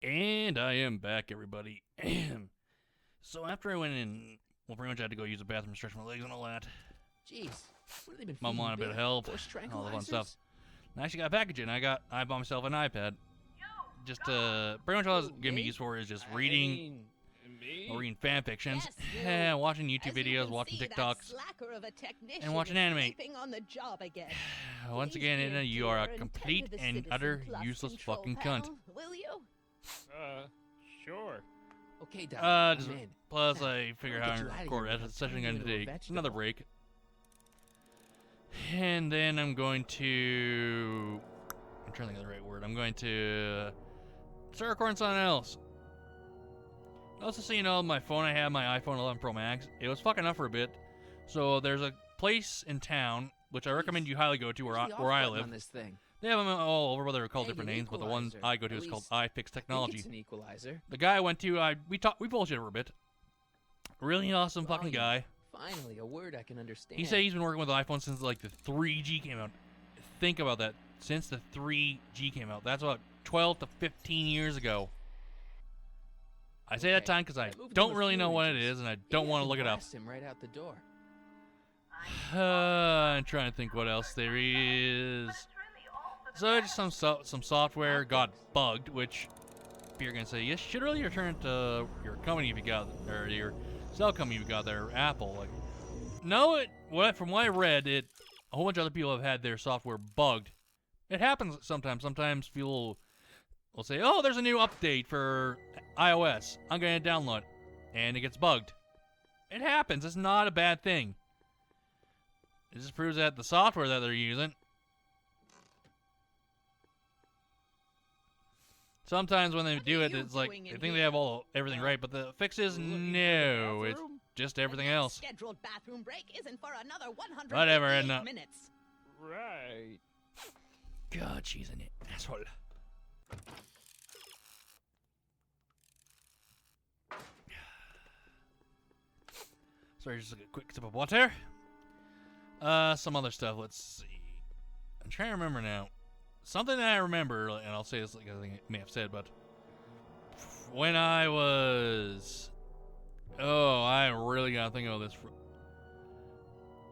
And I am back, everybody. So after I went in, well, pretty much I had to go use the bathroom, stretch my legs and all that. Jeez, what have they been Mom feeding wanted a bit of Bear? help, Horse all the fun tranquilizers? stuff. And I actually got packaging. I bought myself an iPad. Just pretty much all it's gonna be used for is just reading, or reading fan fictions, watching YouTube videos, watching TikToks, and watching anime. On the job again. Once again, Edna, you are a complete and utter useless fucking cunt. Will you? Sure. Okay, Doc. Just, I'm in. plus Now, I figure I'll how get to you outta record here as a without session turning you again into a today. vegetable. Another break. And then I'm going to... I'm trying to think of the right word. I'm going to start recording something else. Also, so you know, my phone, I have my iPhone 11 Pro Max. It was fucking up for a bit. So there's a place in town, which I recommend you highly go to where I live. On this thing. They have them all over, but they're called Hey, different an names, but the one equalizer. I go to At is called least, iFix I think Technology. it's an equalizer. The guy I went to, we bullshit for a bit. Really awesome fucking Volume. guy. Finally, a word I can understand. He said he's been working with the iPhone since like the 3G came out. Think about that. Since the 3G came out. That's about 12 to 15 years ago. I say that Okay, time because I moved him don't a really few know what it inches. is, and I Maybe don't want to can look it up. blast him right out the door. I'm trying to think what else there is. So just some software got bugged, which you're gonna say, yes, you should really return it to your company if you got, or your cell company if you got there, Apple. Like, no, from what I read, a whole bunch of other people have had their software bugged. It happens sometimes. Sometimes people will say, oh, there's a new update for iOS. I'm gonna download it, and it gets bugged. It happens. It's not a bad thing. It just proves that the software that they're using, sometimes when they do it, it's like they think they have everything right, but the fix is no, it's just everything else. Scheduled bathroom break isn't for another 100 Whatever, Edna. minutes. Right. God, she's an asshole. Sorry, just a quick sip of water. Some other stuff. Let's see. I'm trying to remember now. Something that I remember, and I'll say this like I think I may have said, but when I was, I really gotta think about this.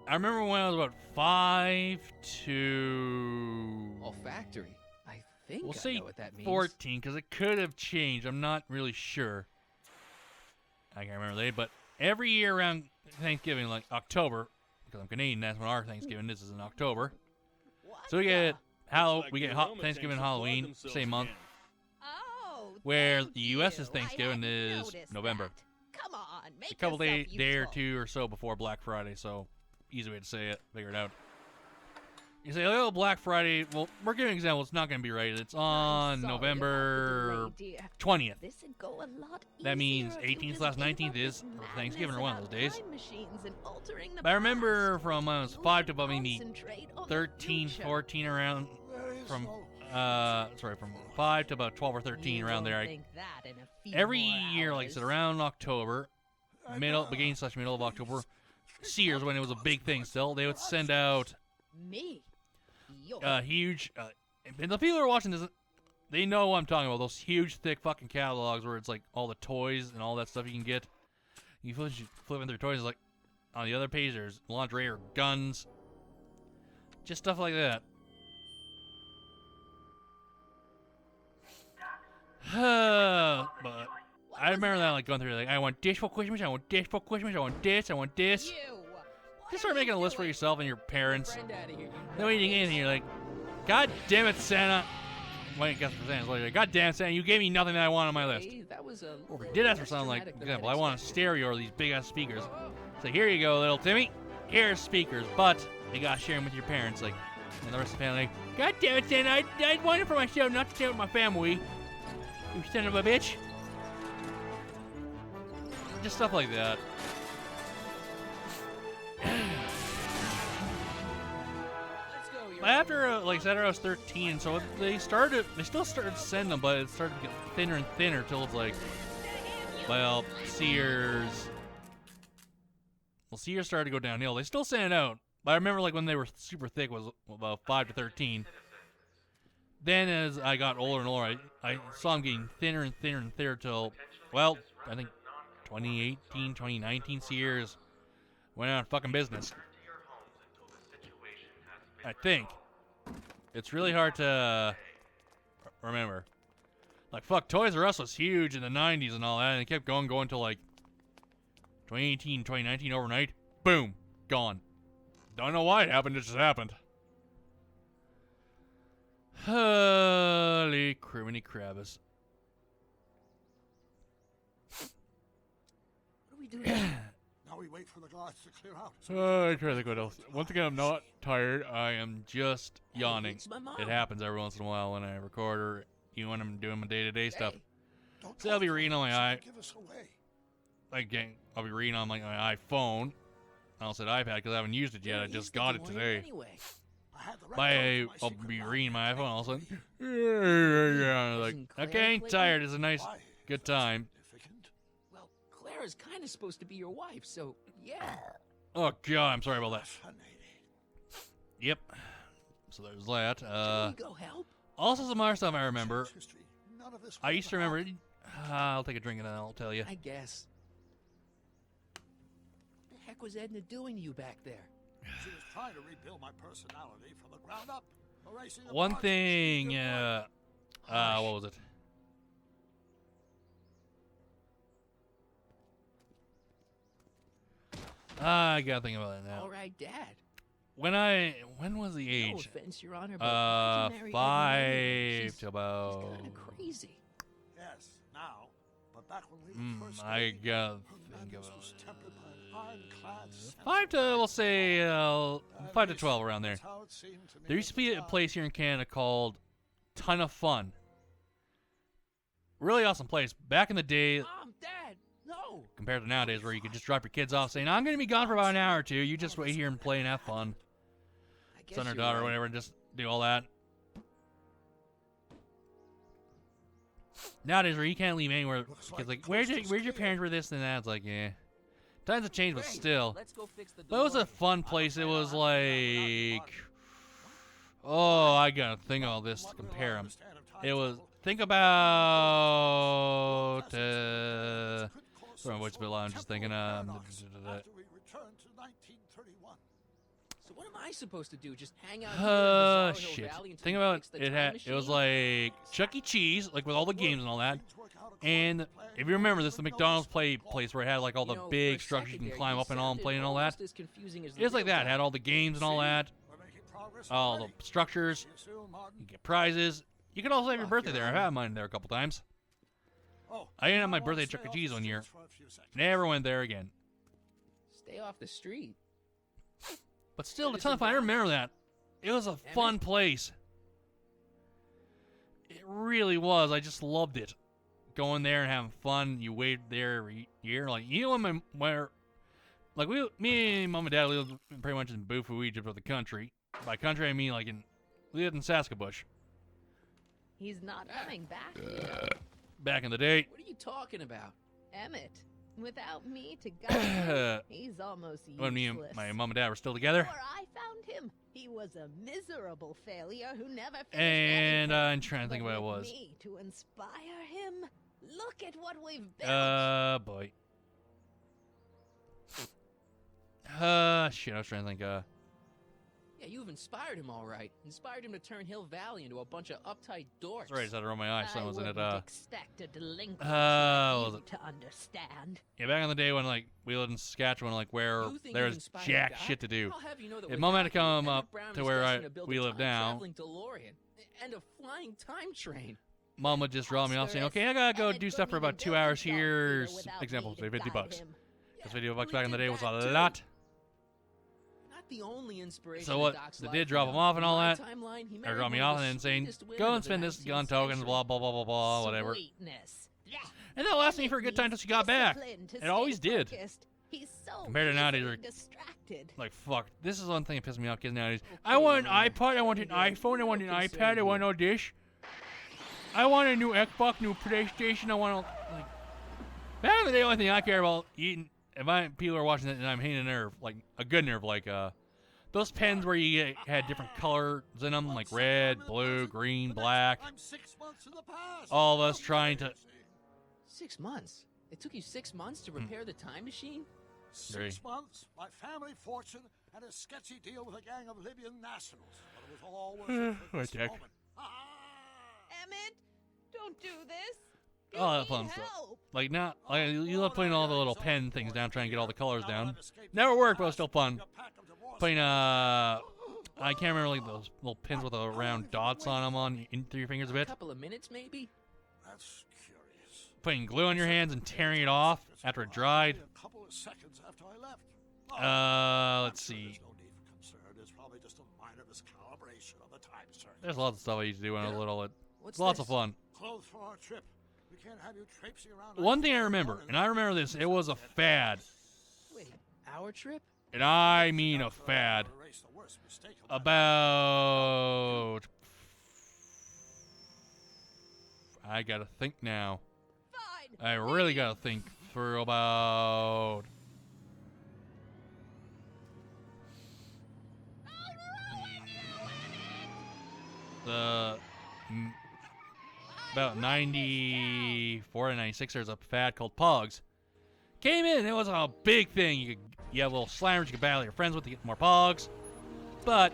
I remember when I was about 5 to Olfactory. I think we'll I say know what that means. 14, because it could have changed. I'm not really sure. I can't remember the date, but every year around Thanksgiving, like October, because I'm Canadian, that's when our Thanksgiving is in October. So we get Thanksgiving, Halloween, same month. Oh, Where thank the U.S.'s you. Thanksgiving I is hadn't noticed November. that. Come on, make A couple yourself day or useful. two or so before Black Friday, so easy way to say it, figure it out. You say, oh, Black Friday, well, we're giving an example, it's not going to be right. It's on I'm sorry November about the delay, dear. 20th. This'd go a lot That means easier if you 18th just / gave up 19th this is Thanksgiving or one of those madness days. about time machines and altering the But I remember past. from when I was You 5 to should about maybe concentrate on the 13, future. 14 around, from 5 to about 12 or 13 You around there. won't think that in a few Every more year, like I said, hours. around October, beginning / middle of October, Sears, when it was a big thing still, they would send out Me. You're huge, and the people who are watching this, they know what I'm talking about, those huge, thick fucking catalogs where it's like all the toys and all that stuff you can get. You flipping through toys, like on the other page there's lingerie or guns, just stuff like that. But I remember that, like, going through, like, I want this for Christmas, I want this for Christmas, I want this, I want this. you. Just start making a list for yourself and your parents. Friend out of here. Then when you get anything, you're like, God damn it, Santa. Wait, guess for Santa's later. God damn, Santa, you gave me nothing that I want on my list. Hey, that was a Or if you little did ask for less something, like, dramatic for than example, I'd I want a expected. stereo or these big-ass speakers. So here you go, little Timmy. Here's speakers, but you gotta share them with your parents, like, and the rest of the family. God damn it, Santa, I want it for myself, not to share with my family. You son of a bitch. Just stuff like that. Let's go, you're But after, like I said, I was 13, so they still started sending them, but it started to get thinner and thinner till it's like, well, Sears started to go downhill. They still sent it out, but I remember like when they were super thick was about 5 to 13. then as I got older and older, I saw him getting thinner and thinner and thinner till, well, I think 2018, 2019 Sears went out of fucking business. I think. It's really hard to remember. Like, fuck, Toys R Us was huge in the 90s and all that, and it kept going till like 2018, 2019 overnight. Boom. Gone. Don't know why it happened, it just happened. Holy criminy crabbis. What are we doing? Now we wait for the guards to clear out. I try to think what else. Once again, I'm not tired. I am just yawning. It's my mom. It happens every once in a while when I record or even when I'm doing my day-to-day stuff. Hey, Don't So I'll be talk to reading her. on my She'll eye. Give us away. I'll be reading on like my iPhone. I also said iPad because I haven't used it yet. I he's just the got it DeLorean today. Anyway. I had the right My, code to my I'll secret be lab. reading my iPhone all of a sudden. Like, Isn't Claire okay, ain't Clayton? tired. It's a nice, Why? good That's time. significant. Well, Clara's kind of supposed to be your wife, so yeah. Oh god, I'm sorry about that. Fascinating. Yep. So there's that. Can we go help? Also some other stuff I remember. Church history. None of this I will used to ever remember. I'll take a drink and then I'll tell you. I guess. What the heck was Edna doing to you back there? happen. She was trying to rebuild my personality from the ground up. Erasing the One parts thing. she didn't like. What was it? I gotta think about it now. All right, Dad. When was the No age? offense, Your Honor, but why'd you marry Edna anyway? 5 She's to about. kind of crazy. Yes, now. But back when we were first I dating, gotta her think madness about was tempered by an ironclad sense 5 to, of we'll say, At 5 to least 12 around there. that's how it seemed to me There at used to the be a time. place here in Canada called Ton of Fun. Really awesome place. Back in the day, Mom, Dad, no. compared to nowadays, where you could just drop your kids off saying, I'm going to be gone for about an hour or two. You just wait here and play and have fun. I guess Son or you're daughter or right. whatever, and just do all that. Nowadays, where you can't leave anywhere. Looks Kids like like, the where's coast is your clear." parents for this and that? It's like, yeah. Times have changed, but Great, still. Let's go fix the But it was a DeLorean. fun place. It was like, oh, I gotta think of all this to compare them. It was, think about, sorry, my voice is a bit loud. I'm just thinking, After we returned to 1931. So what am I supposed to do? Just hang out here in Bizarro Hill Shit. Valley until Think you about fix the it. time It was machine? like Chuck E. Cheese, like with all the games and all that. Things work out according And to plan. if you remember this, the With no McDonald's play extra place where it had like all the You know, big for a structures you second can there, climb you up and all and sounded play and all that. almost as confusing as the It was like real that. It guy. had all the games and all that, We're making progress all the already. structures. See you soon, Martin. You get prizes. You could also have your Fuck birthday your there. I've honor. had mine there a couple times. Oh, I didn't have you my might birthday wanna at Chuck stay E. off Cheese the one year. streets for a few seconds. Never went there again. Stay off the street. But still, But the ton of isn't fun. I that- remember that. It was a fun place. It really was. I just loved it. Going there and having fun. You wait there every year. Like, you know, like, me and mom and dad lived pretty much in Bufu, Egypt, of the country. By country, I mean, like, we lived in Saskabush He's not coming back. back in the day. What are you talking about? Emmett, without me to guide him, he's almost useless. When me and my mom and dad were still together. Before I found him, he was a miserable failure who never finished And anything. I'm trying to think But what it with was. Me to inspire him. Look at what we've built. Boy. Shit, I was trying to think, Yeah, you've inspired him all right. Inspired him to turn Hill Valley into a bunch of uptight dorks. sorry, I just had to roll my eyes, so I wasn't wouldn't it, expect a delinquent what like was you it? to understand. Yeah, back in the day when, like, we lived in Saskatchewan, like, where You think there you've was inspired jack God? shit to do. I'll have you know that If with Mom had to God, come Emmett up Brown to is where destined to build we a live now. time-traveling DeLorean and a flying time train. Mom would just draw me off saying, Monstrous. okay, I gotta go Emmett do stuff for couldn't about even 2 hours build a here. dog feeder without Example, me say to 50 guide bucks. him. Because 50 well, bucks he back in the did day was that a too. lot. Not the only inspiration. So in what, Doc's they life, did drop you him know. off and all In my that. timeline, he Or married drop me one off of and the then saying, sweetest women go of and the spend this 19th gun tokens, century. blah, blah, blah, blah, blah, whatever. Sweetness. Yeah. And that lasted me for a good time Emmett until she got needs back. discipline to It always stay did. focused. He's so Compared to nowadays, easily they're- distracted. Like, fuck. This is one thing that pisses me off kids nowadays. Okay, I want an Mama. iPod, I want an Let me iPhone, I want an no concern iPad, I want here. no dish. I want a new Xbox, new PlayStation, I want a, like... Back in the day, the only thing I care about eating... If people are watching it and I'm hitting a nerve, like, a good nerve, like, the those pens where you had different colors in them, like red, blue, green, black. I'm 6 months in the past. All of us trying to. 6 months? It took you 6 months to repair the time machine? 6 months, my family fortune, and a sketchy deal with a gang of Libyan nationals. But it was all worth it for this Dick. moment. Emmett, don't do this. All that need fun stuff. help. Like not, like you love putting all the little pen things down, trying to get all the colors down. Never worked, but it was still fun. Putting I can't remember like those little pins with the round dots on them through your fingers a A bit. couple of minutes, maybe? That's curious. Putting glue on your hands and tearing it off after it dried. A couple of seconds after I left. Let's I'm sure see. There's no need for concern. It's probably just a minor miscalibration of the time circuit. There's lots of stuff I used to do when I was little. It's What's lots this? of fun. Clothes for our trip. We can't have you traipsing around. One thing I remember, and I remember this, it was a fad, Wait, our trip? and I mean a fad. About, I gotta think now. Fine. I really gotta think for about. About 94 to 96, there's a fad called Pogs. Came in, it was a big thing. You have little slammers you could battle your friends with to get more Pogs. But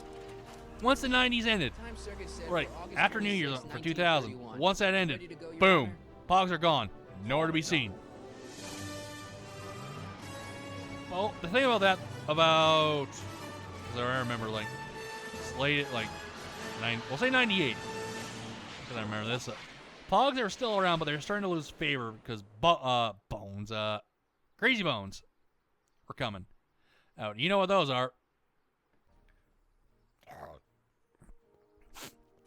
once the 90s ended, Time circuit said right for August after New 26, Year's for 2000, 1931. once that Ready ended, to go, Your boom, Honor? Pogs are gone, nowhere to be seen. Well, the thing about that, because I remember like, it's late, like, we'll say 98. Because I remember this. Pogs are still around, but they're starting to lose favor because Crazy Bones were coming out. You know what those are.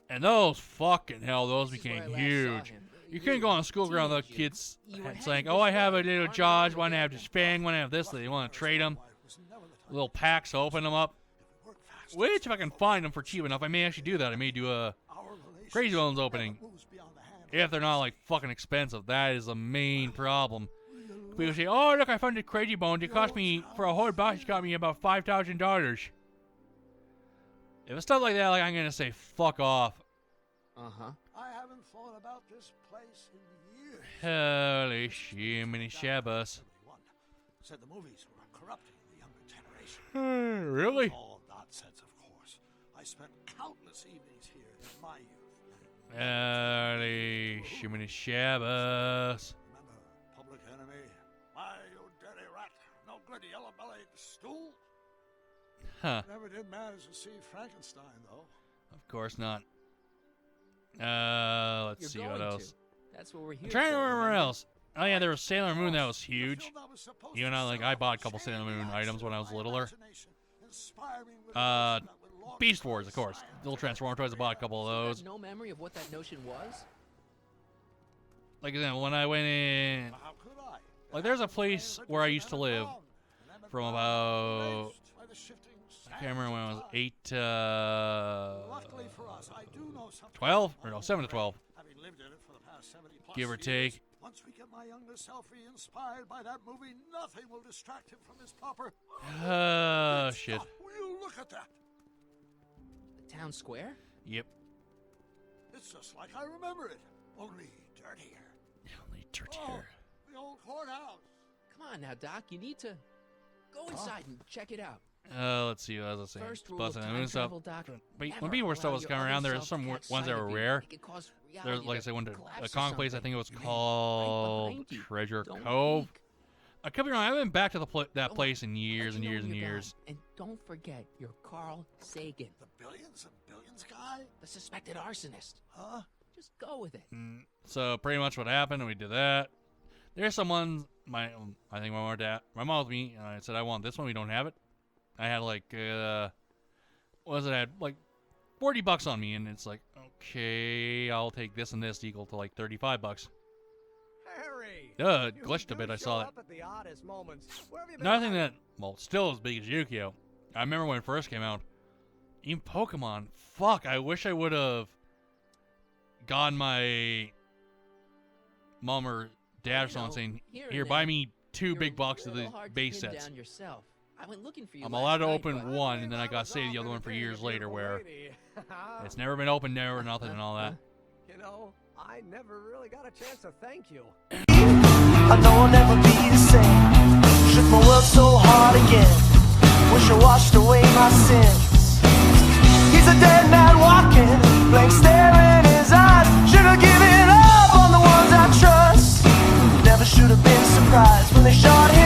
And those, fucking hell, those This is where became I last saw huge. him. You couldn't go on a school ground without Teenage kids you were saying, heading oh, I have a this way. little Josh, want to have this Fang, want to have this. They want to trade them. Little packs to open them up. Which, if I can find them for cheap enough, I may actually do that. I may do a Crazy Bones opening. If they're not, like, fucking expensive. That is the main problem. People say, oh, look, I found a Crazy Bones. It cost me, for a whole box, it cost me about $5,000. If it's stuff like that, like, I'm going to say, fuck off. Uh-huh. I haven't thought about this place in years. Holy shimmy shabbos. Said the movies were corrupting the younger generation. Really? All nonsense, of course. I spent countless evenings here in my youth. Holy shimmy shabbos. Remember Public Enemy? My, you dirty rat. No good yellow-bellied stool. Huh. Never did manage to see Frankenstein, though. Of course not. Let's You're see going what to. else. That's what we're here I'm trying to for, remember remember? else. Oh yeah, there was Sailor Moon that was The huge. film that was supposed You to know, like sell I out bought a couple chained Sailor Moon the items when I was eyes of my littler. imagination, inspiring with Uh, emotion that would long Beast Wars, of course. inspire Little Transformer toys. I bought a couple of You those. have no memory of what that notion was? Like then when I went in, How could I? like there's a place where I used to live from about. I can't remember when I was 8 Luckily for us, I do know something 12 or no 7 to 12, having lived in it for the past 70 plus give or years. take. Once we get my younger self re-inspired by that movie, nothing will distract him from his proper. Shit. Will you look at that? The town square? Yep. It's just like I remember it, only dirtier. Only Oh, dirtier. the old courthouse. Come on now, Doc. You need to go inside and check it out. Let's see. As I was saying, First rule of busting time and stuff. travel, Doc. But Never when people were stuff allow was your coming other around, there's self some to ones catch that sight were of you. rare. It could cause There's, reality like I to said, one collapse a or con place. I something. think it was Right called behind you. Treasure Don't Cove. peek. I could be wrong. I haven't been back to that Go place on. in years Let and you know years when and you're years. gone. And don't forget your Carl Sagan, The billions and billions guy? the suspected arsonist. Huh? Just go with it. So pretty much what happened, we did that. There's someone, I think my mom with me, and I said, I want this one. We don't have it. I had like, what was it? I had like $40 on me, and it's like, okay, I'll take this and this equal to like $35. Harry! It glitched a bit. I saw that. Up at the oddest moments. Where have you been Nothing hiding? that, well, still as big as Yu-Gi-Oh! I remember when it first came out. Even Pokemon. Fuck, I wish I would have gotten my mom or dad or You someone know, saying, here and here, buy there, me 2 You're big a boxes of little the hard to base pin sets. down yourself. I went looking for you. I'm last allowed to night, open but- one, and then I got to save the other one for years later, where it's never been opened there or nothing and all that. You know, I never really got a chance to thank you. I know I'll never be the same. Shook my world so hard again. Wish I washed away my sins. He's a dead man walking, blank stare in his eyes. Should've given up on the ones I trust. Never should have been surprised when they shot him.